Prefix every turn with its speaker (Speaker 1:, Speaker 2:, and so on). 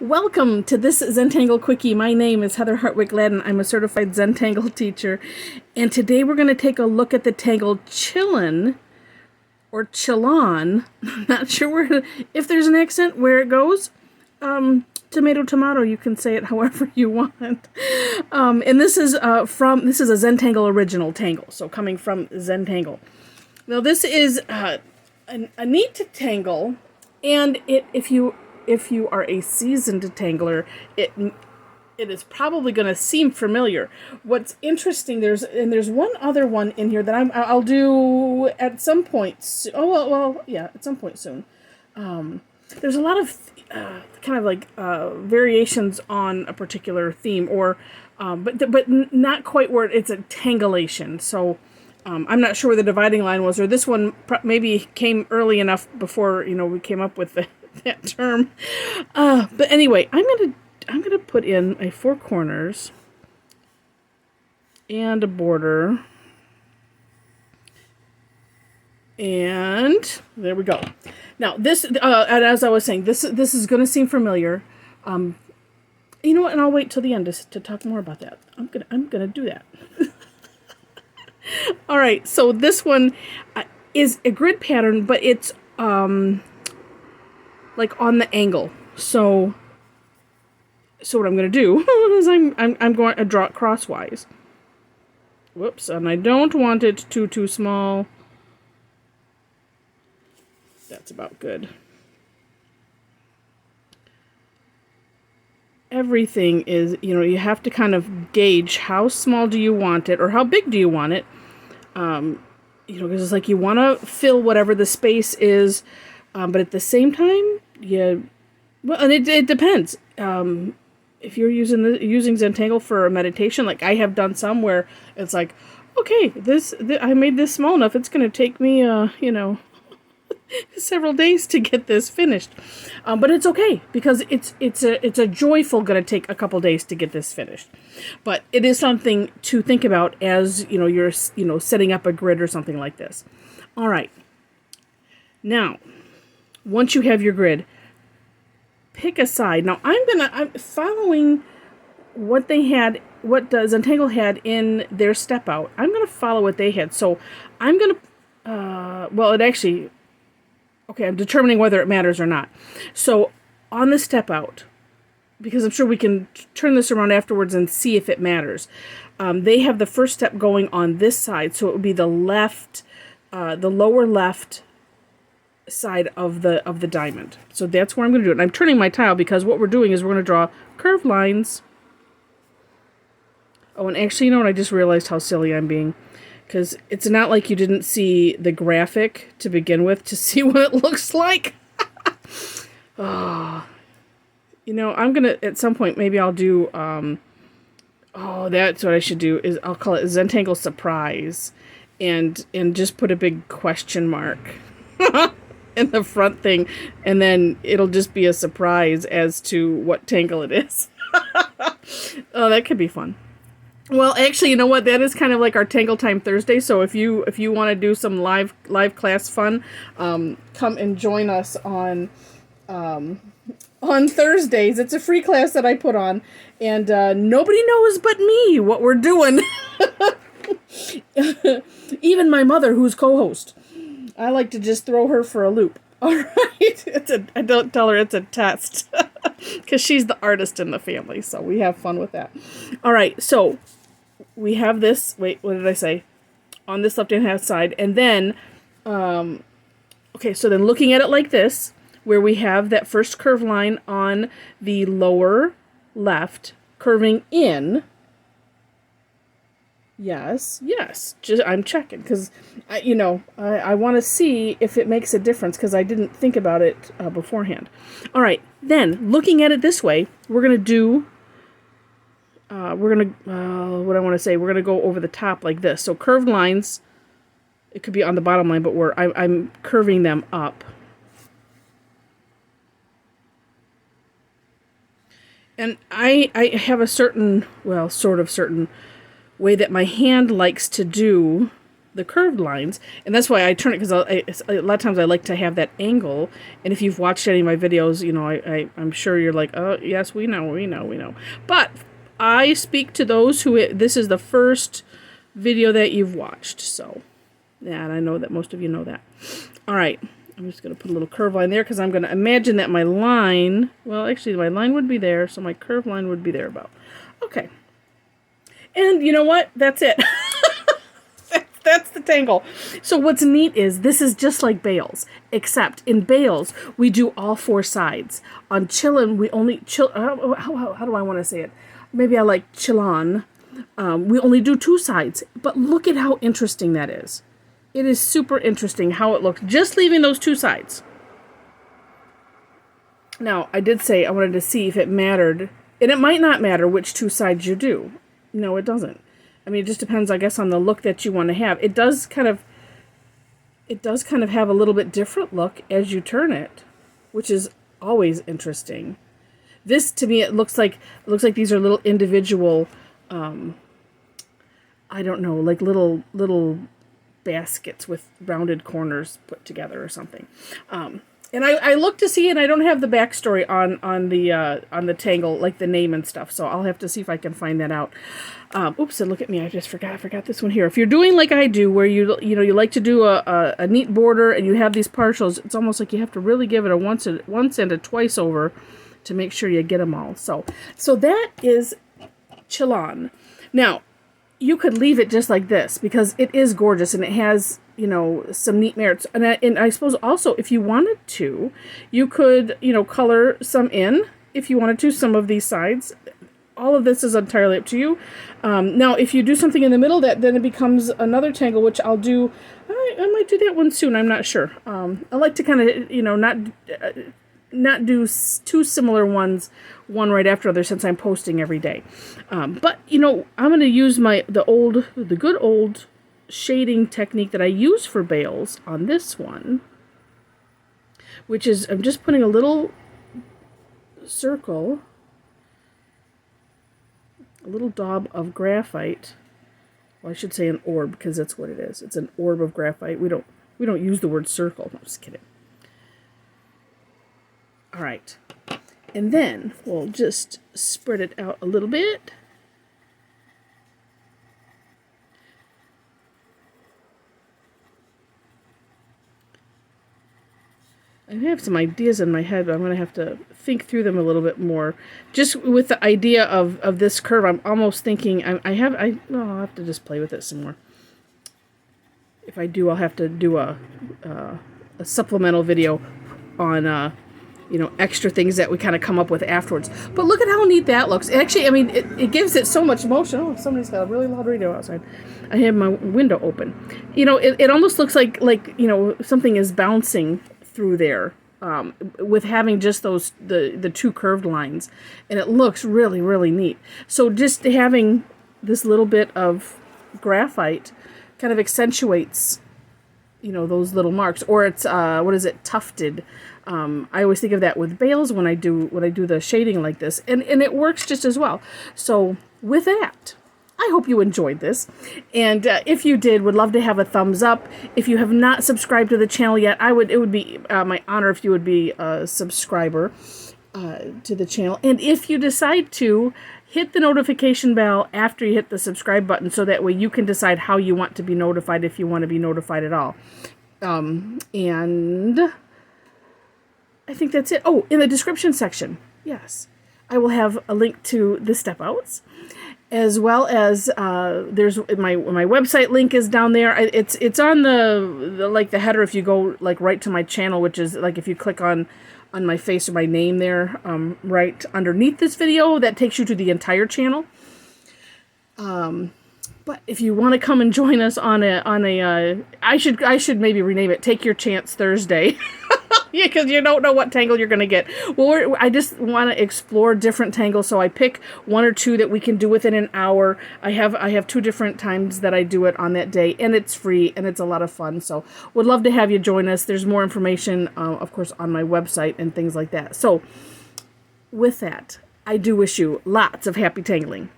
Speaker 1: Welcome to this Zentangle Quickie. My name is Heather Hartwick Gladden. I'm a Certified Zentangle Teacher. And today we're going to take a look at the tangle Chillon or Chillon. I'm not sure if there's an accent where it goes. Tomato, tomato, you can say it however you want. And this is a Zentangle original tangle, so coming from Zentangle. Now this is a neat tangle, and if you are a seasoned tangler, it is probably going to seem familiar. What's interesting, there's one other one in here that I'll do at some point. At some point soon. There's a lot of kind of like variations on a particular theme, or but not quite where it's a tangulation. So I'm not sure where the dividing line was, or this one maybe came early enough before we came up with that term. But anyway, I'm gonna put in a 4 corners and a border, and there we go. Now this, and as I was saying, this is gonna seem familiar. You know what? And I'll wait till the end to talk more about that. I'm gonna do that. All right. So this one is a grid pattern, but it's like on the angle. So what I'm going to do is I'm going to draw it crosswise. Whoops, and I don't want it too small. That's about good. Everything is, you have to kind of gauge how small do you want it, or how big do you want it. Because it's like you want to fill whatever the space is, but at the same time, and it depends. If you're using Zentangle for a meditation, like I have done some where it's like, okay, I made this small enough. It's going to take me, several days to get this finished. But it's okay, because it's a joyful going to take a couple days to get this finished. But it is something to think about as you're setting up a grid or something like this. All right. Now, once you have your grid, pick a side. Now I'm following what Zentangle had in their step out. I'm gonna follow what they had. So I'm gonna I'm determining whether it matters or not. So on the step out, because I'm sure we can turn this around afterwards and see if it matters. They have the first step going on this side, so it would be the lower left side of the diamond. So that's where I'm going to do it. And I'm turning my tile because what we're doing is we're going to draw curved lines. Oh, and actually, I just realized how silly I'm being, because it's not like you didn't see the graphic to begin with to see what it looks like. I'm going to, at some point, maybe I'll do, that's what I should do, is I'll call it Zentangle Surprise, and just put a big question mark in the front thing, and then it'll just be a surprise as to what tangle it is. Oh, that could be fun. Well, actually, you know what? That is kind of like our Tangle Time Thursday. So if you want to do some live class fun, come and join us on Thursdays. It's a free class that I put on, and nobody knows but me what we're doing. Even my mother, who's co-host. I like to just throw her for a loop. All right. I don't tell her it's a test, because she's the artist in the family, so we have fun with that. All right, so we have this, wait, what did I say? On this left-hand side, and then, so then looking at it like this, where we have that first curved line on the lower left, curving in. Yes. I'm checking, because, I want to see if it makes a difference, because I didn't think about it beforehand. All right, then, looking at it this way, we're going to do, we're going to go over the top like this. So curved lines, it could be on the bottom line, but I'm curving them up. And I have a certain way that my hand likes to do the curved lines, and that's why I turn it, because a lot of times I like to have that angle. And if you've watched any of my videos, you know, I'm sure you're like, oh yes, we know. But I speak to those who this is the first video that you've watched. So yeah, and I know that most of you know that. All right, I'm just going to put a little curve line there, because I'm going to imagine that my line, well, actually my line would be there, so my curve line would be there about. Okay. And you know what? That's it. That's the tangle. So what's neat is this is just like bales, except in bales we do all 4 sides. On Chillon we only how do I want to say it? Maybe I like Chillon. We only do 2 sides, but look at how interesting that is. It is super interesting how it looks, just leaving those 2 sides. Now, I did say I wanted to see if it mattered, and it might not matter which 2 sides you do. No, it doesn't. I mean, it just depends, I guess, on the look that you want to have. It does kind of have a little bit different look as you turn it, which is always interesting. This, to me, it looks like these are little individual, I don't know, like little baskets with rounded corners put together or something. And I looked to see, and I don't have the backstory on the tangle, like the name and stuff. So I'll have to see if I can find that out. Oops! And look at me, I just forgot. I forgot this one here. If you're doing like I do, where you like to do a neat border and you have these partials, it's almost like you have to really give it a once and a twice over to make sure you get them all. So that is Chillon. Now, you could leave it just like this, because it is gorgeous and it has, you know, some neat merits. And I suppose also, if you wanted to, you could, you know, color some in if you wanted to, some of these sides. All of this is entirely up to you. Now, if you do something in the middle, then it becomes another tangle, which I'll do. I might do that one soon. I'm not sure. I like to kind of, you know, not do 2 similar ones, one right after other, since I'm posting every day. But, you know, I'm going to use the good old shading technique that I use for bales on this one, which is, I'm just putting a little circle, a little daub of graphite. Well, I should say an orb, because that's what it is. It's an orb of graphite. We don't use the word circle. I'm just kidding. All right, and then we'll just spread it out a little bit. I have some ideas in my head, but I'm going to have to think through them a little bit more. Just with the idea of this curve, I'm almost thinking I'll have to just play with it some more. If I do, I'll have to do a supplemental video on you know, extra things that we kind of come up with afterwards. But look at how neat that looks. Actually, I mean, it gives it so much motion. Oh, somebody's got a really loud radio outside. I have my window open. You know, it almost looks like, you know, something is bouncing through there, with having just the 2 curved lines. And it looks really, really neat. So just having this little bit of graphite kind of accentuates, you know, those little marks. Or it's, what is it, tufted. I always think of that with bales when I do the shading like this, and it works just as well. So with that, I hope you enjoyed this, and if you did, would love to have a thumbs up. If you have not subscribed to the channel yet, it would be my honor if you would be a subscriber to the channel. And if you decide to, hit the notification bell after you hit the subscribe button, so that way you can decide how you want to be notified, if you want to be notified at all. And I think that's it. Oh, in the description section, yes, I will have a link to the step outs, as well as there's my website link is down there. It's on the header if you go like right to my channel, which is like if you click on my face or my name there, right underneath this video, that takes you to the entire channel. But if you want to come and join us on a I should maybe rename it Take Your Chance Thursday. Yeah, because you don't know what tangle you're going to get. Well, I just want to explore different tangles, so I pick 1 or 2 that we can do within an hour. I have 2 different times that I do it on that day, and it's free, and it's a lot of fun. So would love to have you join us. There's more information, of course, on my website and things like that. So with that, I do wish you lots of happy tangling.